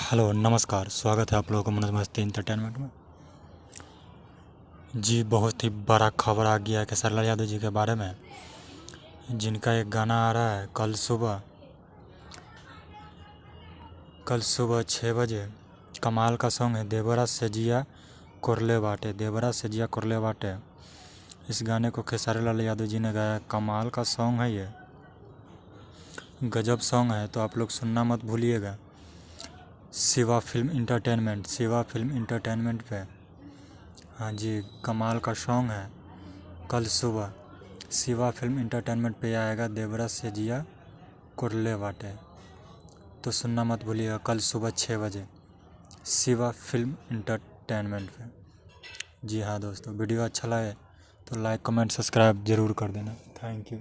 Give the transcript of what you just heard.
Hello नमस्कार, स्वागत है आप लोगों को मनोज मस्ती इंटरटेनमेंट में। जी बहुत ही बड़ा खबर आ गया है खेसारी लाल यादव जी के बारे में, जिनका एक गाना आ रहा है कल सुबह 6 बजे। कमाल का सॉन्ग है, देवरा सजिया कुरले बाटे, देवरा सजिया कुरले बाटे। इस गाने को खेसारी लाल यादव जी ने गाया। कमाल का सॉन्ग है, ये गजब सॉन्ग है, तो आप लोग सुनना मत भूलिएगा। शिवा फिल्म इंटरटेनमेंट पे। हाँ जी, कमाल का सॉन्ग है। कल सुबह शिवा फिल्म इंटरटेनमेंट पे आएगा, देवरा से जिया कुरले बाटे, तो सुनना मत भूलिएगा। कल सुबह 6 बजे शिवा फिल्म इंटरटेनमेंट पे। जी हाँ दोस्तों, वीडियो अच्छा लगे तो लाइक कमेंट सब्सक्राइब ज़रूर कर देना। Thank you.